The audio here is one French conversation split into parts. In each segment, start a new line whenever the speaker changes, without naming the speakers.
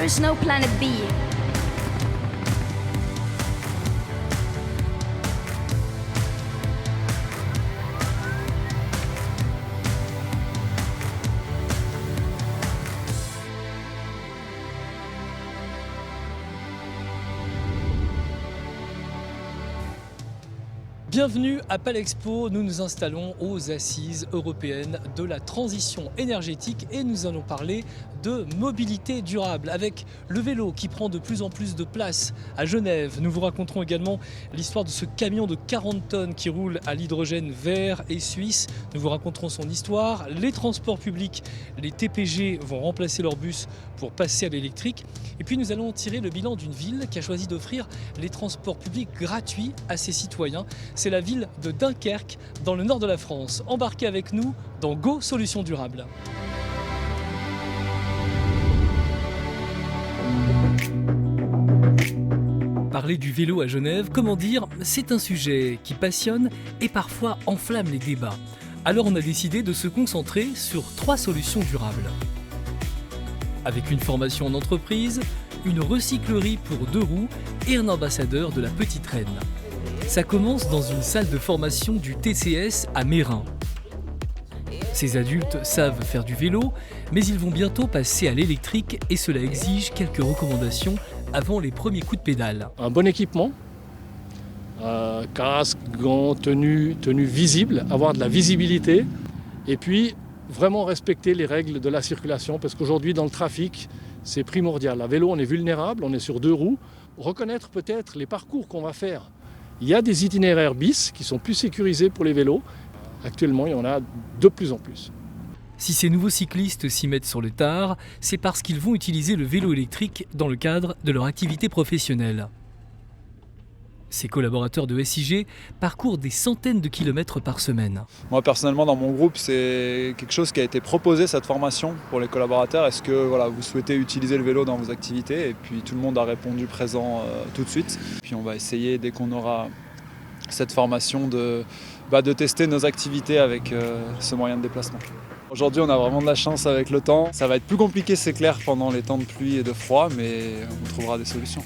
There's no planet B.
Bienvenue à Palexpo, nous nous installons aux assises européennes de la transition énergétique et nous allons parler de mobilité durable avec le vélo qui prend de plus en plus de place à Genève. Nous vous raconterons également l'histoire de ce camion de 40 tonnes qui roule à l'hydrogène vert et suisse. Nous vous raconterons son histoire. Les transports publics, les TPG vont remplacer leurs bus pour passer à l'électrique. Et puis nous allons tirer le bilan d'une ville qui a choisi d'offrir les transports publics gratuits à ses citoyens. C'est la ville de Dunkerque, dans le nord de la France. Embarquez avec nous dans Go Solutions Durables. Parler du vélo à Genève, comment dire, c'est un sujet qui passionne et parfois enflamme les débats. Alors on a décidé de se concentrer sur 3 solutions durables. Avec une formation en entreprise, une recyclerie pour 2 roues et un ambassadeur de la petite reine. Ça commence dans une salle de formation du TCS à Meyrin. Ces adultes savent faire du vélo, mais ils vont bientôt passer à l'électrique et cela exige quelques recommandations avant les premiers coups de pédale.
Un bon équipement, casque, gants, tenue visible, avoir de la visibilité et puis vraiment respecter les règles de la circulation parce qu'aujourd'hui dans le trafic, c'est primordial. À vélo, on est vulnérable, on est sur 2 roues. Reconnaître peut-être les parcours qu'on va faire. Il y a des itinéraires bis qui sont plus sécurisés pour les vélos. Actuellement, il y en a de plus en plus.
Si ces nouveaux cyclistes s'y mettent sur le tard, c'est parce qu'ils vont utiliser le vélo électrique dans le cadre de leur activité professionnelle. Ces collaborateurs de SIG parcourent des centaines de kilomètres par semaine.
Moi personnellement dans mon groupe c'est quelque chose qui a été proposé, cette formation pour les collaborateurs. Est-ce que vous souhaitez utiliser le vélo dans vos activités? Et puis tout le monde a répondu présent tout de suite. Puis on va essayer dès qu'on aura cette formation de tester nos activités avec ce moyen de déplacement. Aujourd'hui on a vraiment de la chance avec le temps. Ça va être plus compliqué c'est clair pendant les temps de pluie et de froid mais on trouvera des solutions.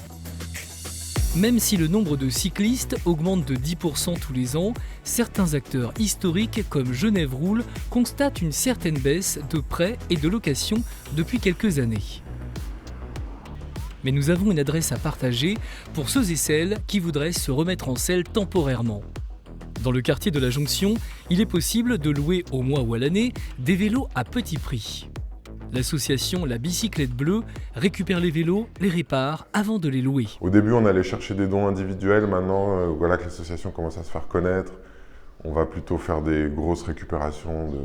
Même si le nombre de cyclistes augmente de 10% tous les ans, certains acteurs historiques comme Genève Roule constatent une certaine baisse de prêts et de locations depuis quelques années. Mais nous avons une adresse à partager pour ceux et celles qui voudraient se remettre en selle temporairement. Dans le quartier de la Jonction, il est possible de louer au mois ou à l'année des vélos à petit prix. L'association La Bicyclette Bleue récupère les vélos, les répare avant de les louer.
Au début, on allait chercher des dons individuels. Maintenant, voilà que l'association commence à se faire connaître. On va plutôt faire des grosses récupérations de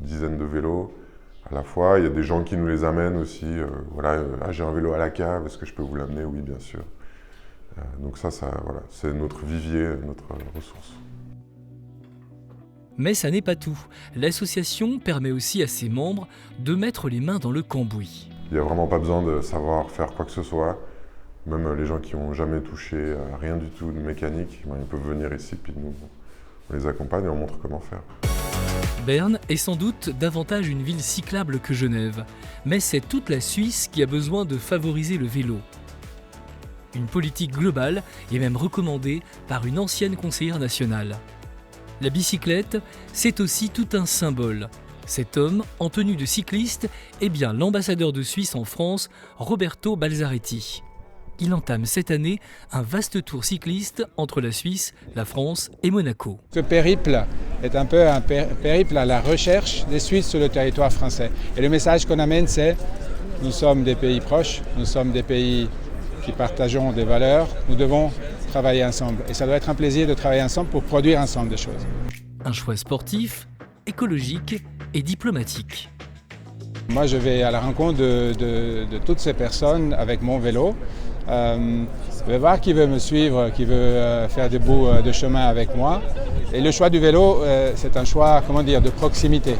dizaines de vélos à la fois. Il y a des gens qui nous les amènent aussi. J'ai un vélo à la cave, est-ce que je peux vous l'amener? Oui, bien sûr. Donc c'est notre vivier, notre ressource.
Mais ça n'est pas tout. L'association permet aussi à ses membres de mettre les mains dans le cambouis.
Il n'y a vraiment pas besoin de savoir faire quoi que ce soit. Même les gens qui n'ont jamais touché à rien du tout de mécanique, ils peuvent venir ici, puis nous, on les accompagne et on montre comment faire.
Berne est sans doute davantage une ville cyclable que Genève, mais c'est toute la Suisse qui a besoin de favoriser le vélo. Une politique globale est même recommandée par une ancienne conseillère nationale. La bicyclette, c'est aussi tout un symbole. Cet homme, en tenue de cycliste, est bien l'ambassadeur de Suisse en France, Roberto Balzaretti. Il entame cette année un vaste tour cycliste entre la Suisse, la France et Monaco.
Ce périple est un peu un périple à la recherche des Suisses sur le territoire français. Et le message qu'on amène, c'est nous sommes des pays proches, nous sommes des pays qui partageons des valeurs, nous devons travailler ensemble. Et ça doit être un plaisir de travailler ensemble pour produire ensemble des choses.
Un choix sportif, écologique et diplomatique.
Moi, je vais à la rencontre de toutes ces personnes avec mon vélo. Je vais voir qui veut me suivre, qui veut faire des bouts de chemin avec moi. Et le choix du vélo, c'est un choix, de proximité.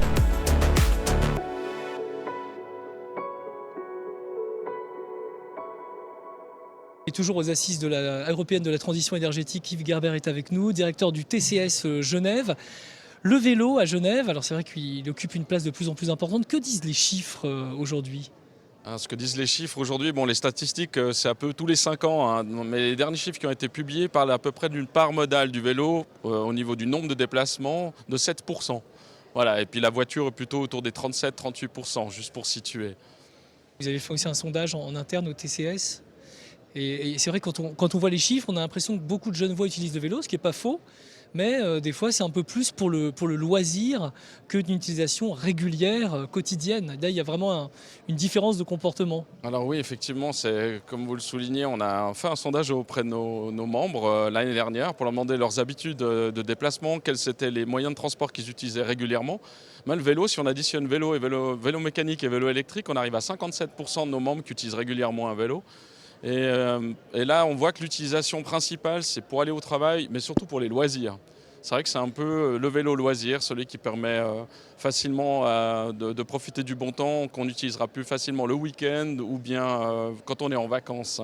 Et toujours aux assises européennes de la transition énergétique, Yves Gerber est avec nous, directeur du TCS Genève. Le vélo à Genève, alors c'est vrai qu'il occupe une place de plus en plus importante. Que disent les chiffres aujourd'hui ?
Ce que disent les chiffres aujourd'hui, les statistiques, c'est un peu tous les 5 ans, hein, mais les derniers chiffres qui ont été publiés parlent à peu près d'une part modale du vélo au niveau du nombre de déplacements de 7%. Voilà, et puis la voiture est plutôt autour des 37-38%, juste pour situer.
Vous avez fait aussi un sondage en interne au TCS. Et c'est vrai que quand on voit les chiffres, on a l'impression que beaucoup de jeunes voix utilisent le vélo, ce qui n'est pas faux. Mais des fois, c'est un peu plus pour le loisir que d'une utilisation régulière, quotidienne. Là, il y a vraiment une différence de comportement.
Alors oui, effectivement, c'est comme vous le soulignez, on a fait un sondage auprès de nos membres l'année dernière pour leur demander leurs habitudes de déplacement, quels étaient les moyens de transport qu'ils utilisaient régulièrement. Mais le vélo, si on additionne vélo mécanique et vélo électrique, on arrive à 57% de nos membres qui utilisent régulièrement un vélo. Et là, on voit que l'utilisation principale, c'est pour aller au travail, mais surtout pour les loisirs. C'est vrai que c'est un peu le vélo loisir, celui qui permet facilement de profiter du bon temps, qu'on utilisera plus facilement le week-end ou bien quand on est en vacances.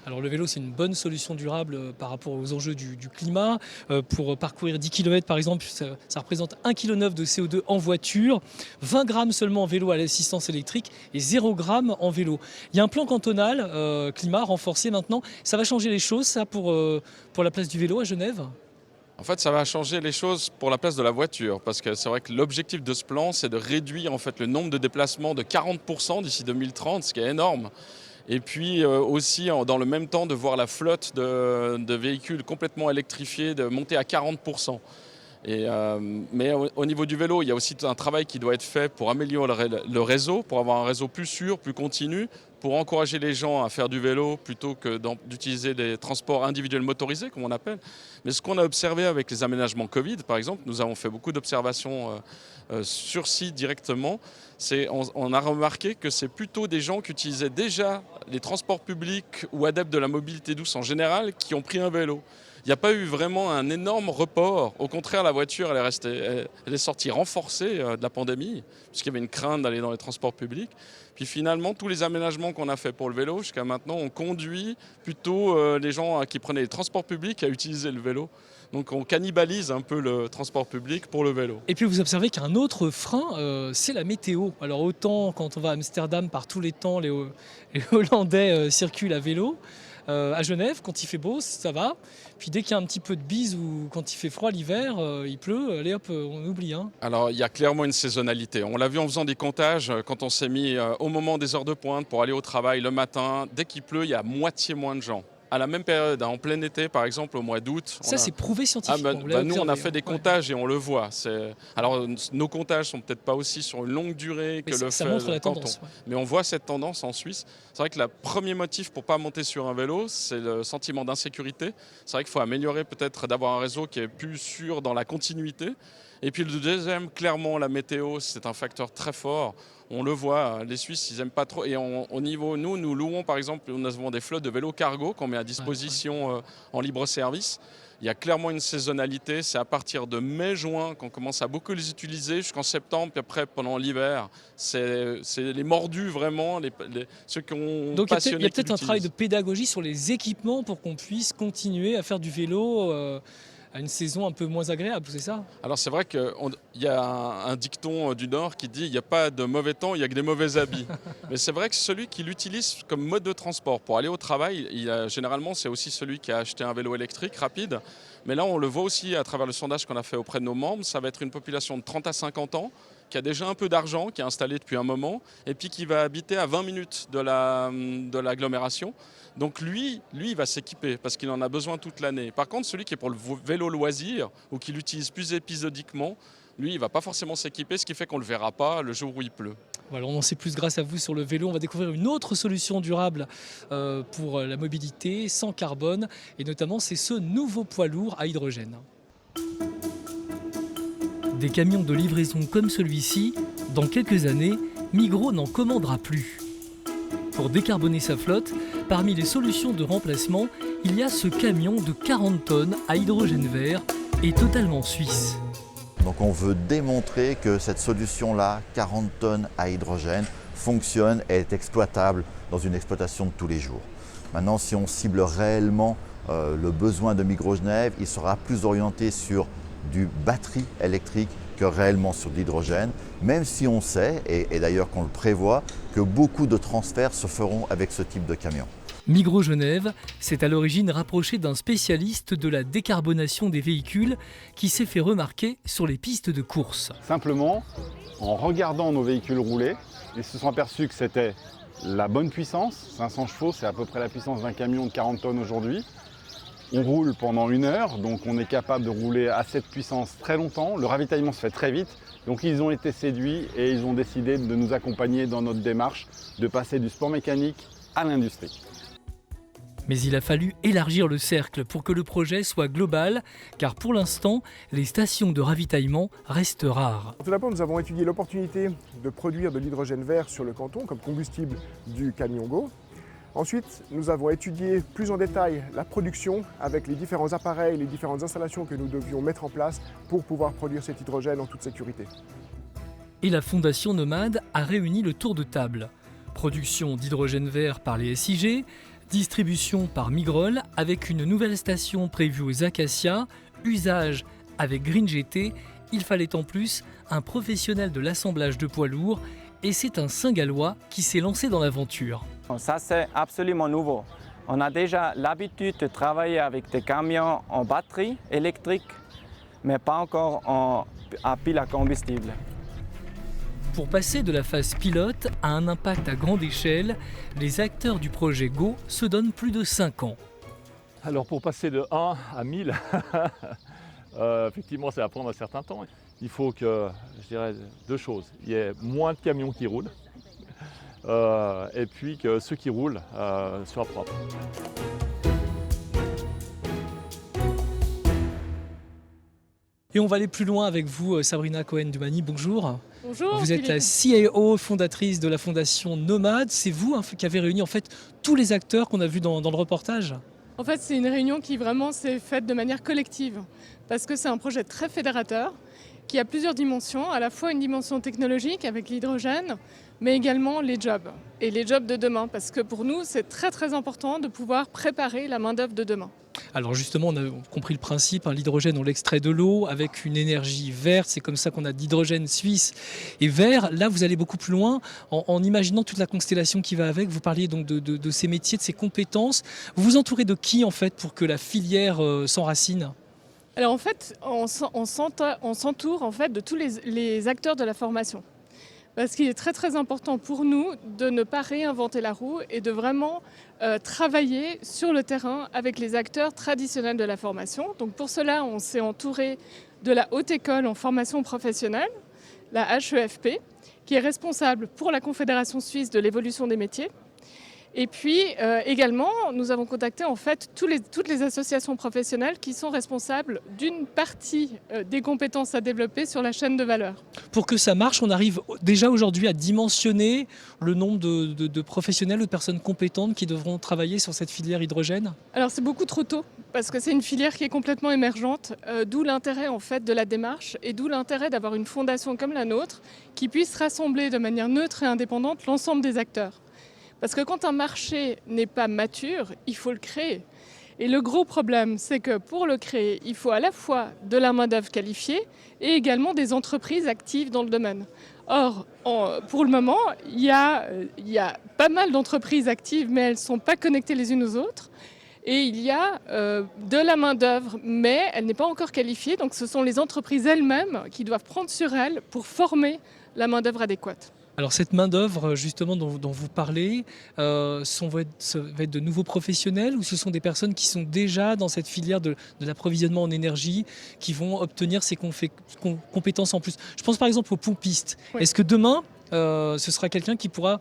Alors le vélo, c'est une bonne solution durable par rapport aux enjeux du climat. Pour parcourir 10 km par exemple, ça représente 1,9 kg de CO2 en voiture, 20 grammes seulement en vélo à l'assistance électrique et 0 g en vélo. Il y a un plan cantonal climat renforcé maintenant. Ça va changer les choses, ça, pour la place du vélo à Genève ?
En fait, ça va changer les choses pour la place de la voiture, parce que c'est vrai que l'objectif de ce plan, c'est de réduire en fait, le nombre de déplacements de 40% d'ici 2030, ce qui est énorme. Et puis aussi, dans le même temps, de voir la flotte de véhicules complètement électrifiés de monter à 40%. Mais au niveau du vélo, il y a aussi un travail qui doit être fait pour améliorer le réseau, pour avoir un réseau plus sûr, plus continu, pour encourager les gens à faire du vélo plutôt que d'utiliser des transports individuels motorisés, comme on appelle. Mais ce qu'on a observé avec les aménagements Covid, par exemple, nous avons fait beaucoup d'observations sur site directement, on a remarqué que c'est plutôt des gens qui utilisaient déjà les transports publics ou adeptes de la mobilité douce en général qui ont pris un vélo. Il n'y a pas eu vraiment un énorme report. Au contraire, la voiture, elle est sortie renforcée de la pandémie, puisqu'il y avait une crainte d'aller dans les transports publics. Puis finalement, tous les aménagements qu'on a fait pour le vélo jusqu'à maintenant ont conduit plutôt les gens qui prenaient les transports publics à utiliser le vélo. Donc on cannibalise un peu le transport public pour le vélo.
Et puis vous observez qu'un autre frein, c'est la météo. Alors autant quand on va à Amsterdam, par tous les temps, les Hollandais circulent à vélo. À Genève, quand il fait beau, ça va. Puis dès qu'il y a un petit peu de bise ou quand il fait froid l'hiver, il pleut, allez hop, on oublie.
Alors il y a clairement une saisonnalité. On l'a vu en faisant des comptages, quand on s'est mis au moment des heures de pointe pour aller au travail le matin, dès qu'il pleut, il y a moitié moins de gens. À la même période, en plein été, par exemple, au mois d'août.
Ça, c'est prouvé scientifiquement.
Nous, on a fait des comptages et on le voit. Alors, nos comptages sont peut-être pas aussi sur une longue durée que
ça montre la tendance. Ouais.
Mais on voit cette tendance en Suisse. C'est vrai que le premier motif pour pas monter sur un vélo, c'est le sentiment d'insécurité. C'est vrai qu'il faut améliorer peut-être d'avoir un réseau qui est plus sûr dans la continuité. Et puis le deuxième, clairement, la météo, c'est un facteur très fort. On le voit, les Suisses, ils n'aiment pas trop. Et au niveau, nous louons par exemple, nous avons des flottes de vélos cargo qu'on met à disposition en libre service. Il y a clairement une saisonnalité, c'est à partir de mai-juin qu'on commence à beaucoup les utiliser, jusqu'en septembre, puis après pendant l'hiver. C'est les mordus vraiment, ceux qui ont
Donc
passionné.
Il y a peut-être un travail de pédagogie sur les équipements pour qu'on puisse continuer à faire du vélo à une saison un peu moins agréable, c'est ça ?
Alors c'est vrai qu'il y a un dicton du Nord qui dit il n'y a pas de mauvais temps, il n'y a que des mauvais habits. Mais c'est vrai que celui qui l'utilise comme mode de transport pour aller au travail, généralement c'est aussi celui qui a acheté un vélo électrique rapide. Mais là on le voit aussi à travers le sondage qu'on a fait auprès de nos membres, ça va être une population de 30 à 50 ans qui a déjà un peu d'argent, qui est installé depuis un moment, et puis qui va habiter à 20 minutes de l'agglomération. Donc lui, il va s'équiper parce qu'il en a besoin toute l'année. Par contre, celui qui est pour le vélo loisir ou qui l'utilise plus épisodiquement, lui, il ne va pas forcément s'équiper, ce qui fait qu'on ne le verra pas le jour où il pleut.
Voilà, on en sait plus grâce à vous sur le vélo. On va découvrir une autre solution durable pour la mobilité sans carbone, et notamment c'est ce nouveau poids lourd à hydrogène. Des camions de livraison comme celui-ci, dans quelques années, Migros n'en commandera plus. Pour décarboner sa flotte, parmi les solutions de remplacement, il y a ce camion de 40 tonnes à hydrogène vert et totalement suisse.
Donc on veut démontrer que cette solution-là, 40 tonnes à hydrogène, fonctionne et est exploitable dans une exploitation de tous les jours. Maintenant, si on cible réellement le besoin de Migros Genève, il sera plus orienté sur du batterie électrique que réellement sur de l'hydrogène, même si on sait, et d'ailleurs qu'on le prévoit, que beaucoup de transferts se feront avec ce type de camion.
Migros Genève s'est à l'origine rapproché d'un spécialiste de la décarbonation des véhicules qui s'est fait remarquer sur les pistes de course.
Simplement, en regardant nos véhicules rouler, ils se sont aperçus que c'était la bonne puissance. 500 chevaux, c'est à peu près la puissance d'un camion de 40 tonnes aujourd'hui. On roule pendant 1 heure, donc on est capable de rouler à cette puissance très longtemps. Le ravitaillement se fait très vite, donc ils ont été séduits et ils ont décidé de nous accompagner dans notre démarche de passer du sport mécanique à l'industrie.
Mais il a fallu élargir le cercle pour que le projet soit global, car pour l'instant, les stations de ravitaillement restent rares.
Tout d'abord, nous avons étudié l'opportunité de produire de l'hydrogène vert sur le canton comme combustible du camion Go. Ensuite, nous avons étudié plus en détail la production avec les différents appareils, les différentes installations que nous devions mettre en place pour pouvoir produire cet hydrogène en toute sécurité.
Et la Fondation Nomade a réuni le tour de table. Production d'hydrogène vert par les SIG, distribution par Migrol avec une nouvelle station prévue aux Acacias, usage avec Green GT. Il fallait en plus un professionnel de l'assemblage de poids lourds et c'est un Saint-Gallois qui s'est lancé dans l'aventure.
Ça, c'est absolument nouveau. On a déjà l'habitude de travailler avec des camions en batterie électrique, mais pas encore à pile à combustible.
Pour passer de la phase pilote à un impact à grande échelle, les acteurs du projet Go se donnent plus de 5 ans.
Alors pour passer de 1 à 1000, effectivement ça va prendre un certain temps. Il faut que, je dirais, 2 choses. Il y ait moins de camions qui roulent et puis que ceux qui roulent soient propres.
Et on va aller plus loin avec vous, Sabrina Cohen-Dumani, bonjour.
Bonjour.
Vous êtes la CIO fondatrice de la Fondation Nomade. C'est vous qui avez réuni en fait tous les acteurs qu'on a vus dans le reportage.
En fait, c'est une réunion qui vraiment s'est faite de manière collective parce que c'est un projet très fédérateur qui a plusieurs dimensions, à la fois une dimension technologique avec l'hydrogène, mais également les jobs et les jobs de demain parce que pour nous, c'est très très important de pouvoir préparer la main-d'œuvre de demain.
Alors justement, on a compris le principe, l'hydrogène, on l'extrait de l'eau avec une énergie verte, c'est comme ça qu'on a de l'hydrogène suisse et vert. Là, vous allez beaucoup plus loin en imaginant toute la constellation qui va avec. Vous parliez donc de ces métiers, de ces compétences. Vous vous entourez de qui en fait pour que la filière s'enracine ?
Alors en fait, on s'entoure en fait de tous les acteurs de la formation. Parce qu'il est très très important pour nous de ne pas réinventer la roue et de vraiment travailler sur le terrain avec les acteurs traditionnels de la formation. Donc pour cela, on s'est entouré de la Haute École en formation professionnelle, la HEFP, qui est responsable pour la Confédération suisse de l'évolution des métiers. Et puis également, nous avons contacté en fait toutes les associations professionnelles qui sont responsables d'une partie des compétences à développer sur la chaîne de valeur.
Pour que ça marche, on arrive déjà aujourd'hui à dimensionner le nombre de professionnels ou de personnes compétentes qui devront travailler sur cette filière hydrogène ?
Alors c'est beaucoup trop tôt parce que c'est une filière qui est complètement émergente, d'où l'intérêt en fait de la démarche et d'où l'intérêt d'avoir une fondation comme la nôtre qui puisse rassembler de manière neutre et indépendante l'ensemble des acteurs. Parce que quand un marché n'est pas mature, il faut le créer. Et le gros problème, c'est que pour le créer, il faut à la fois de la main-d'œuvre qualifiée et également des entreprises actives dans le domaine. Or, pour le moment, il y a pas mal d'entreprises actives, mais elles ne sont pas connectées les unes aux autres. Et il y a de la main-d'œuvre, mais elle n'est pas encore qualifiée. Donc ce sont les entreprises elles-mêmes qui doivent prendre sur elles pour former la main-d'œuvre adéquate.
Alors cette main-d'œuvre justement dont vous parlez, va être de nouveaux professionnels ou ce sont des personnes qui sont déjà dans cette filière de l'approvisionnement en énergie qui vont obtenir ces compétences en plus ? Je pense par exemple aux pompistes. Oui. Est-ce que demain, ce sera quelqu'un qui pourra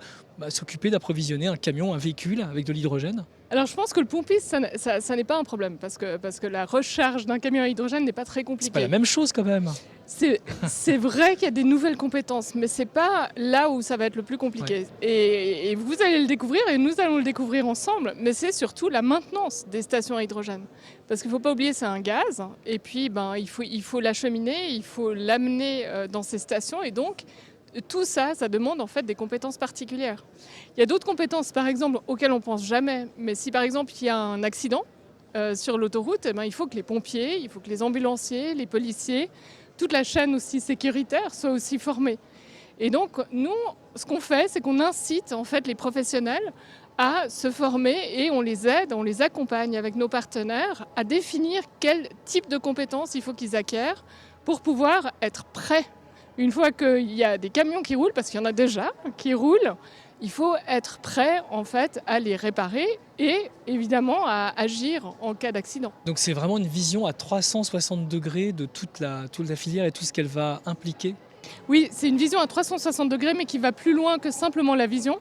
s'occuper d'approvisionner un camion, un véhicule avec de l'hydrogène ? Alors
je pense que le pompiste, ça n'est pas un problème parce que la recharge d'un camion à hydrogène n'est pas très compliquée.
C'est pas la même chose quand même.
C'est vrai qu'il y a des nouvelles compétences, mais c'est pas là où ça va être le plus compliqué. Ouais. Et vous allez le découvrir et nous allons le découvrir ensemble, mais c'est surtout la maintenance des stations à hydrogène. Parce qu'il ne faut pas oublier, c'est un gaz, et puis il faut l'acheminer, il faut l'amener dans ces stations, et donc tout ça, ça demande en fait des compétences particulières. Il y a d'autres compétences, par exemple, auxquelles on ne pense jamais, mais si par exemple il y a un accident sur l'autoroute, il faut que les pompiers, il faut que les ambulanciers, les policiers, toute la chaîne aussi sécuritaire soit aussi formée. Et donc, nous, ce qu'on fait, c'est qu'on incite en fait les professionnels à se former et on les aide, on les accompagne avec nos partenaires à définir quel type de compétences il faut qu'ils acquièrent pour pouvoir être prêts. Une fois qu'il y a des camions qui roulent, parce qu'il y en a déjà qui roulent, il faut être prêt en fait à les réparer et évidemment à agir en cas d'accident.
Donc c'est vraiment une vision à 360 degrés de toute la filière et tout ce qu'elle va impliquer.
Oui, c'est une vision à 360 degrés mais qui va plus loin que simplement la vision.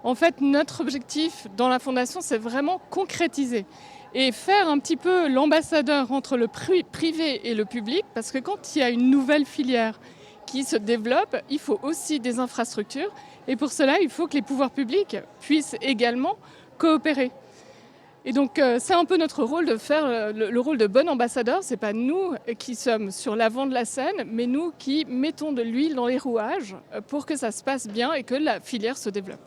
En fait, notre objectif dans la Fondation, c'est vraiment concrétiser et faire un petit peu l'ambassadeur entre le privé et le public, parce que quand il y a une nouvelle filière qui se développe, il faut aussi des infrastructures et pour cela, il faut que les pouvoirs publics puissent également coopérer. Et donc, c'est un peu notre rôle de faire le rôle de bon ambassadeur. Ce n'est pas nous qui sommes sur l'avant de la scène, mais nous qui mettons de l'huile dans les rouages pour que ça se passe bien et que la filière se développe.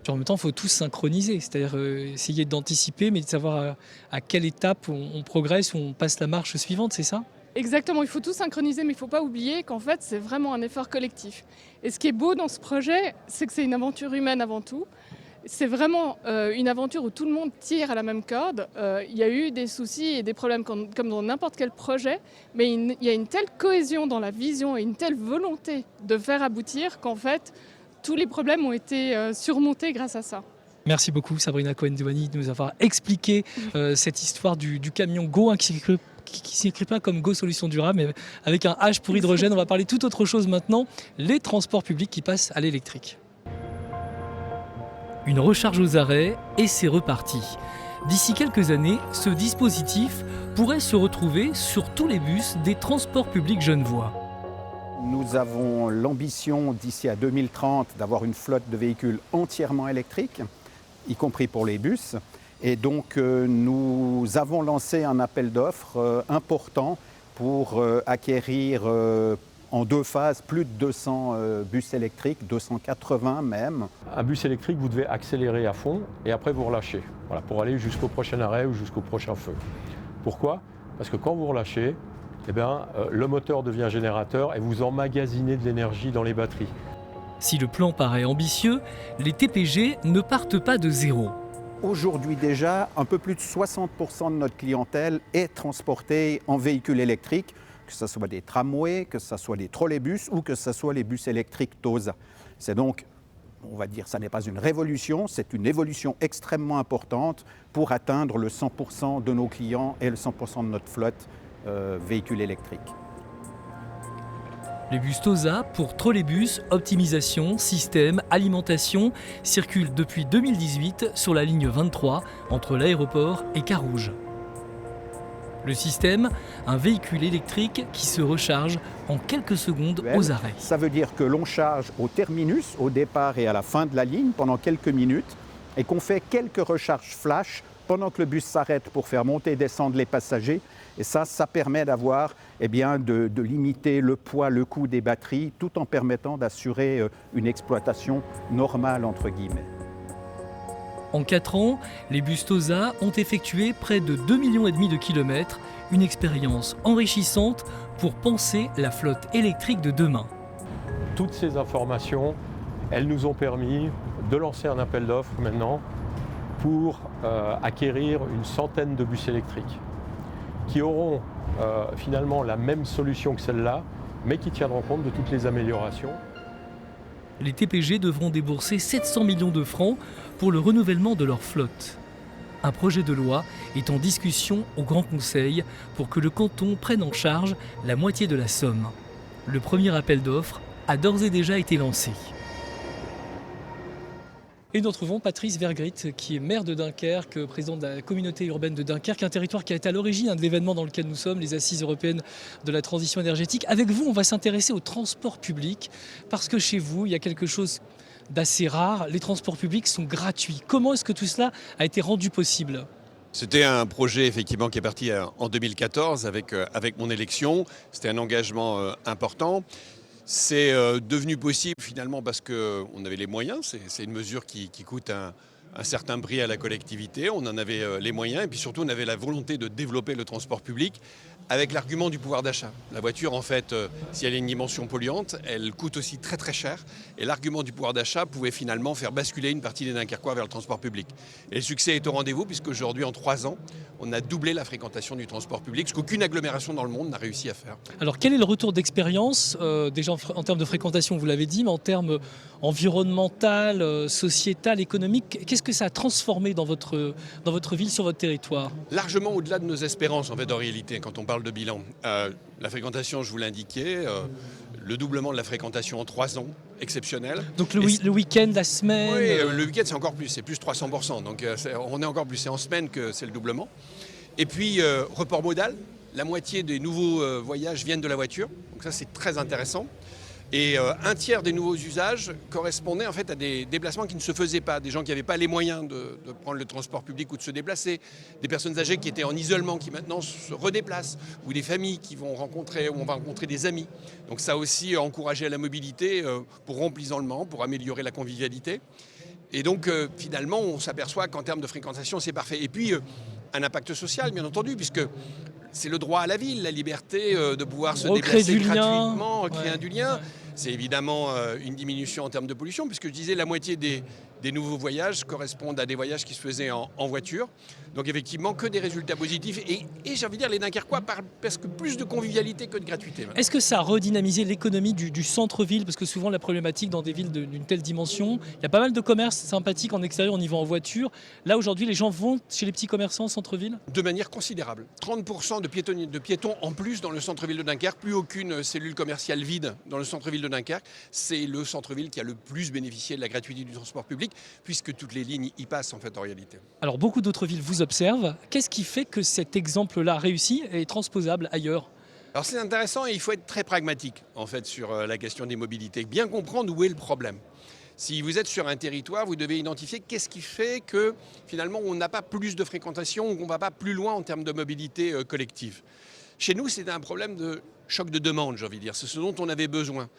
En même temps, il faut tout synchroniser, c'est-à-dire essayer d'anticiper, mais de savoir à quelle étape on progresse ou on passe la marche suivante, c'est ça ?
Exactement, il faut tout synchroniser, mais il ne faut pas oublier qu'en fait, c'est vraiment un effort collectif. Et ce qui est beau dans ce projet, c'est que c'est une aventure humaine avant tout. C'est vraiment une aventure où tout le monde tire à la même corde. Il y a eu des soucis et des problèmes comme dans n'importe quel projet, mais il y a une telle cohésion dans la vision et une telle volonté de faire aboutir qu'en fait, tous les problèmes ont été surmontés grâce à ça.
Merci beaucoup Sabrina Cohen-Douani de nous avoir expliqué cette histoire du camion Go qui ne s'écrit pas comme Go Solutions Durables, mais avec un H pour hydrogène. On va parler tout autre chose maintenant, les transports publics qui passent à l'électrique. Une recharge aux arrêts et c'est reparti. D'ici quelques années, ce dispositif pourrait se retrouver sur tous les bus des transports publics genevois.
Nous avons l'ambition d'ici à 2030 d'avoir une flotte de véhicules entièrement électriques, y compris pour les bus. Et donc nous avons lancé un appel d'offres important pour acquérir en 2 phases plus de 200 bus électriques, 280 même.
Un bus électrique, vous devez accélérer à fond et après vous relâchez, voilà, pour aller jusqu'au prochain arrêt ou jusqu'au prochain feu. Pourquoi ? Parce que quand vous relâchez, le moteur devient générateur et vous emmagasinez de l'énergie dans les batteries.
Si le plan paraît ambitieux, les TPG ne partent pas de zéro.
Aujourd'hui déjà, un peu plus de 60% de notre clientèle est transportée en véhicules électriques, que ce soit des tramways, que ce soit des trolleybus ou que ce soit les bus électriques TOSA. C'est donc, on va dire, ça n'est pas une révolution, c'est une évolution extrêmement importante pour atteindre le 100% de nos clients et le 100% de notre flotte véhicules électriques.
Les bus TOSA pour trolleybus, optimisation, système, alimentation circulent depuis 2018 sur la ligne 23 entre l'aéroport et Carouge. Le système, un véhicule électrique qui se recharge en quelques secondes aux arrêts.
Ça veut dire que l'on charge au terminus, au départ et à la fin de la ligne pendant quelques minutes et qu'on fait quelques recharges flash pendant que le bus s'arrête pour faire monter et descendre les passagers. Et ça permet d'avoir, de limiter le poids, le coût des batteries, tout en permettant d'assurer une exploitation normale, entre guillemets.
En 4 ans, les bus TOSA ont effectué près de 2,5 millions de kilomètres, une expérience enrichissante pour penser la flotte électrique de demain.
Toutes ces informations, elles nous ont permis de lancer un appel d'offres maintenant pour acquérir une centaine de bus électriques qui auront finalement la même solution que celle-là, mais qui tiendront compte de toutes les améliorations.
Les TPG devront débourser 700 millions de francs pour le renouvellement de leur flotte. Un projet de loi est en discussion au Grand Conseil pour que le canton prenne en charge la moitié de la somme. Le premier appel d'offres a d'ores et déjà été lancé. Et nous retrouvons Patrice Vergrit, qui est maire de Dunkerque, président de la communauté urbaine de Dunkerque, un territoire qui a été à l'origine de l'événement dans lequel nous sommes, les Assises européennes de la transition énergétique. Avec vous, on va s'intéresser au transport public, parce que chez vous, il y a quelque chose d'assez rare. Les transports publics sont gratuits. Comment est-ce que tout cela a été rendu possible ?
C'était un projet effectivement qui est parti en 2014 avec mon élection. C'était un engagement important. C'est devenu possible finalement parce qu'on avait les moyens. C'est une mesure qui coûte un certain prix à la collectivité, on en avait les moyens et puis surtout on avait la volonté de développer le transport public avec l'argument du pouvoir d'achat. La voiture, en fait, si elle a une dimension polluante, elle coûte aussi très très cher. Et l'argument du pouvoir d'achat pouvait finalement faire basculer une partie des Dunkerquois vers le transport public. Et le succès est au rendez-vous puisqu'aujourd'hui, en 3 ans, on a doublé la fréquentation du transport public, ce qu'aucune agglomération dans le monde n'a réussi à faire.
Alors quel est le retour d'expérience, déjà en termes de fréquentation, vous l'avez dit, mais en termes environnemental, sociétal, économique, qu'est-ce que ça a transformé dans votre ville, sur votre territoire?
Largement au-delà de nos espérances, en fait, en réalité, quand on parle de bilan. La fréquentation, je vous l'indiquais, le doublement de la fréquentation en 3 ans, exceptionnel.
Donc le week-end, la semaine?
Oui, le week-end, c'est encore plus, c'est plus 300%. Donc on est encore plus, c'est en semaine que c'est le doublement. Et puis, report modal, la moitié des nouveaux voyages viennent de la voiture. Donc ça, c'est très intéressant. Et un tiers des nouveaux usages correspondaient en fait à des déplacements qui ne se faisaient pas, des gens qui n'avaient pas les moyens de prendre le transport public ou de se déplacer, des personnes âgées qui étaient en isolement, qui maintenant se redéplacent, ou des familles qui vont rencontrer, où on va rencontrer des amis. Donc ça a aussi encouragé la mobilité pour rompre l'isolement, pour améliorer la convivialité. Et donc finalement, on s'aperçoit qu'en termes de fréquentation, c'est parfait. Et puis un impact social, bien entendu, puisque c'est le droit à la ville, la liberté de pouvoir se déplacer gratuitement, recréer du lien. C'est évidemment une diminution en termes de pollution, puisque je disais la moitié des nouveaux voyages correspondent à des voyages qui se faisaient en voiture. Donc effectivement, que des résultats positifs. Et j'ai envie de dire, les Dunkerquois parlent presque plus de convivialité que de gratuité.
Est-ce que ça a redynamisé l'économie du centre-ville? Parce que souvent la problématique dans des villes d'une telle dimension, il y a pas mal de commerces sympathiques en extérieur, on y va en voiture. Là aujourd'hui, les gens vont chez les petits commerçants au centre-ville?
De manière considérable. 30% de piétons en plus dans le centre-ville de Dunkerque, plus aucune cellule commerciale vide dans le centre-ville de Dunkerque. C'est le centre-ville qui a le plus bénéficié de la gratuité du transport public, puisque toutes les lignes y passent en fait en réalité.
Alors beaucoup d'autres villes vous observent. Qu'est-ce qui fait que cet exemple-là réussi et est transposable ailleurs?
Alors c'est intéressant et il faut être très pragmatique en fait sur la question des mobilités, bien comprendre où est le problème. Si vous êtes sur un territoire, vous devez identifier qu'est-ce qui fait que finalement on n'a pas plus de fréquentation ou qu'on ne va pas plus loin en termes de mobilité collective. Chez nous, c'est un problème de choc de demande, j'ai envie de dire. C'est ce dont on avait besoin.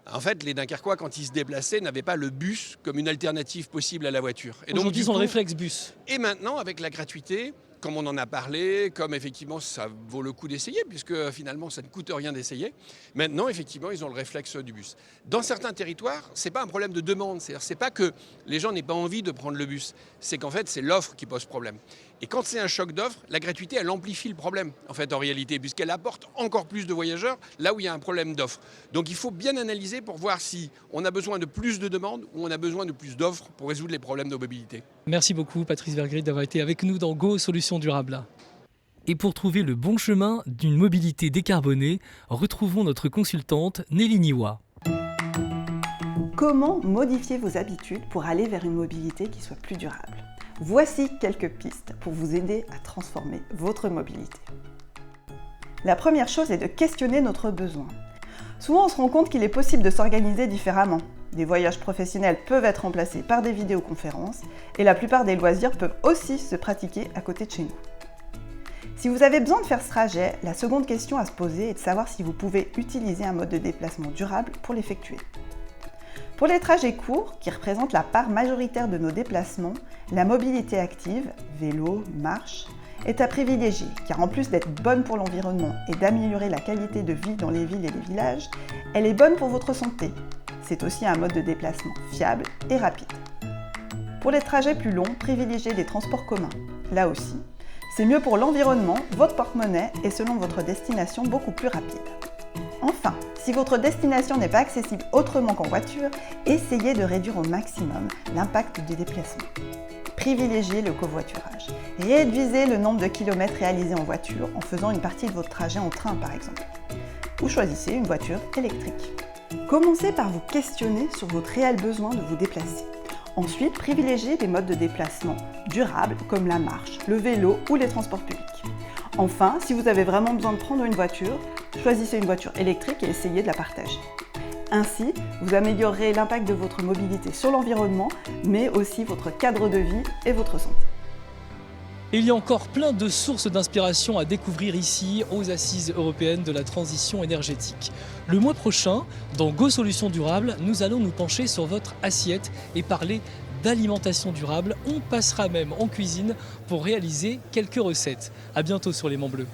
En fait, les Dunkerquois, quand ils se déplaçaient, n'avaient pas le bus comme une alternative possible à la voiture.
Aujourd'hui, ils ont le réflexe bus.
Et maintenant, avec la gratuité, comme on en a parlé, comme effectivement ça vaut le coup d'essayer, puisque finalement ça ne coûte rien d'essayer, maintenant effectivement ils ont le réflexe du bus. Dans certains territoires, ce n'est pas un problème de demande, c'est-à-dire c'est pas que les gens n'aient pas envie de prendre le bus, c'est qu'en fait c'est l'offre qui pose problème. Et quand c'est un choc d'offre, la gratuité elle amplifie le problème en fait en réalité, puisqu'elle apporte encore plus de voyageurs là où il y a un problème d'offre. Donc il faut bien analyser pour voir si on a besoin de plus de demandes ou on a besoin de plus d'offres pour résoudre les problèmes de mobilité.
Merci beaucoup Patrice Vergrit d'avoir été avec nous dans Go Solutions Durables. Et pour trouver le bon chemin d'une mobilité décarbonée, retrouvons notre consultante Nelly Niwa.
Comment modifier vos habitudes pour aller vers une mobilité qui soit plus durable? Voici quelques pistes pour vous aider à transformer votre mobilité. La première chose est de questionner notre besoin. Souvent, on se rend compte qu'il est possible de s'organiser différemment. Des voyages professionnels peuvent être remplacés par des vidéoconférences et la plupart des loisirs peuvent aussi se pratiquer à côté de chez nous. Si vous avez besoin de faire ce trajet, la seconde question à se poser est de savoir si vous pouvez utiliser un mode de déplacement durable pour l'effectuer. Pour les trajets courts, qui représentent la part majoritaire de nos déplacements, la mobilité active, vélo, marche, est à privilégier, car en plus d'être bonne pour l'environnement et d'améliorer la qualité de vie dans les villes et les villages, elle est bonne pour votre santé. C'est aussi un mode de déplacement fiable et rapide. Pour les trajets plus longs, privilégiez les transports communs. Là aussi, c'est mieux pour l'environnement, votre porte-monnaie et selon votre destination beaucoup plus rapide. Enfin, si votre destination n'est pas accessible autrement qu'en voiture, essayez de réduire au maximum l'impact du déplacement. Privilégiez le covoiturage. Réduisez le nombre de kilomètres réalisés en voiture en faisant une partie de votre trajet en train par exemple. Ou choisissez une voiture électrique. Commencez par vous questionner sur votre réel besoin de vous déplacer. Ensuite, privilégiez des modes de déplacement durables comme la marche, le vélo ou les transports publics. Enfin, si vous avez vraiment besoin de prendre une voiture, choisissez une voiture électrique et essayez de la partager. Ainsi, vous améliorerez l'impact de votre mobilité sur l'environnement, mais aussi votre cadre de vie et votre santé.
Et il y a encore plein de sources d'inspiration à découvrir ici, aux Assises européennes de la transition énergétique. Le mois prochain, dans Go Solutions Durables, nous allons nous pencher sur votre assiette et parler d'alimentation durable. On passera même en cuisine pour réaliser quelques recettes. À bientôt sur Les Monts Bleus.